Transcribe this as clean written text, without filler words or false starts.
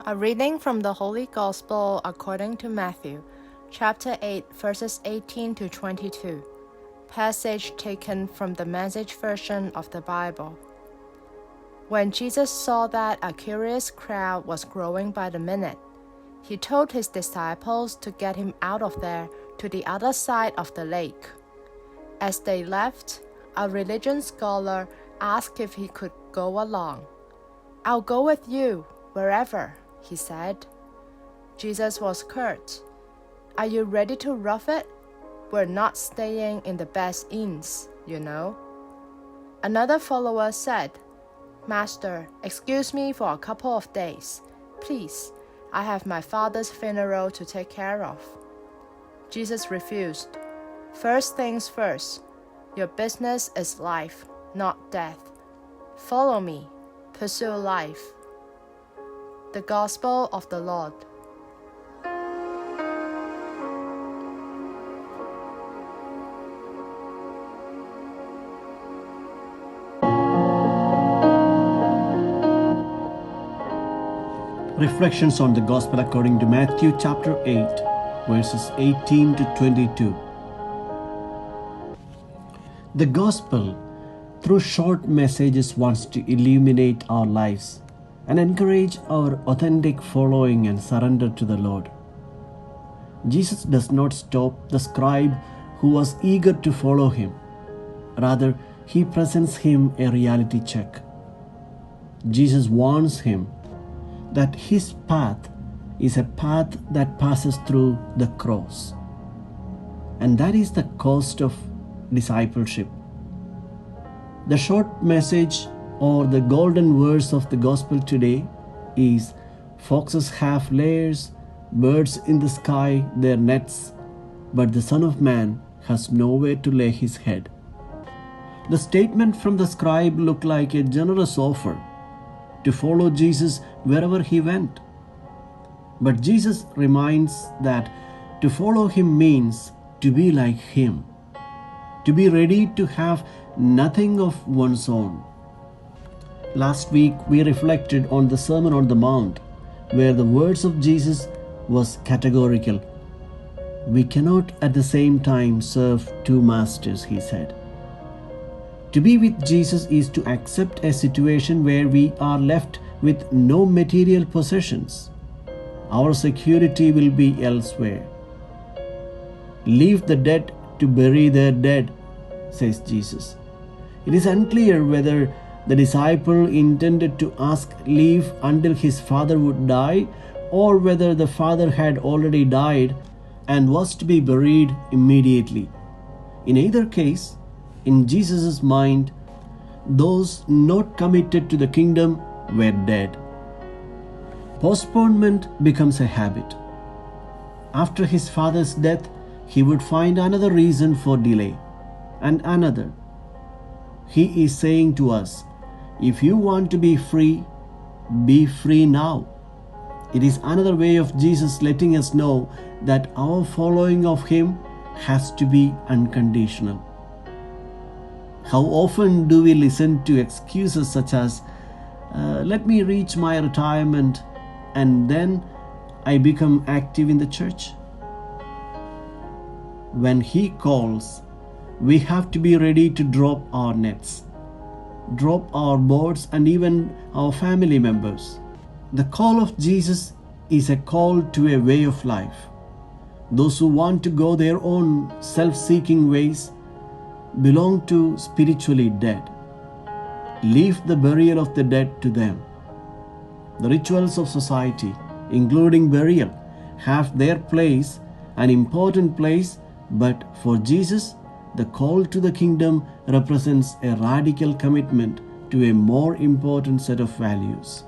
A reading from the Holy Gospel according to Matthew, chapter 8, verses 18 to 22. Passage taken from the Message version of the Bible. When Jesus saw that a curious crowd was growing by the minute, he told his disciples to get him out of there to the other side of the lake. As they left, a religion scholar asked if he could go along. "I'll go with you, wherever," he said. Jesus was curt. "Are you ready to rough it? We're not staying in the best inns, you know." Another follower said, "Master, excuse me for a couple of days. Please, I have my father's funeral to take care of." Jesus refused. "First things first, your business is life, not death. Follow me, pursue life." The Gospel of the Lord. Reflections on the Gospel according to Matthew chapter 8, verses 18 to 22. The Gospel, through short messages, wants to illuminate our lives and encourage our authentic following and surrender to the Lord. Jesus does not stop the scribe who was eager to follow him. Rather, he presents him a reality check. Jesus warns him that his path is a path that passes through the cross. And that is the cost of discipleship. The short message or the golden verse of the gospel today is, "Foxes have lairs, birds in the sky their nets, but the Son of Man has nowhere to lay his head." The statement from the scribe looked like a generous offer to follow Jesus wherever he went. But Jesus reminds that to follow him means to be like him, to be ready to have nothing of one's own. Last week we reflected on the Sermon on the Mount, where the words of Jesus was categorical. "We cannot at the same time serve two masters," he said. To be with Jesus is to accept a situation where we are left with no material possessions. Our security will be elsewhere. "Leave the dead to bury their dead," says Jesus. It is unclear whether the disciple intended to ask leave until his father would die, or whether the father had already died and was to be buried immediately. In either case, in Jesus' mind, those not committed to the kingdom were dead. Postponement becomes a habit. After his father's death, he would find another reason for delay, and another. He is saying to us, if you want to be free now. It is another way of Jesus letting us know that our following of him has to be unconditional. How often do we listen to excuses such as, "Let me reach my retirement and then I become active in the church"? When he calls, we have to be ready to drop our nets, drop our boards, and even our family members. The call of Jesus is a call to a way of life. Those who want to go their own self-seeking ways belong to spiritually dead. Leave the burial of the dead to them. The rituals of society, including burial, have their place, an important place, but for Jesus, the call to the kingdom represents a radical commitment to a more important set of values.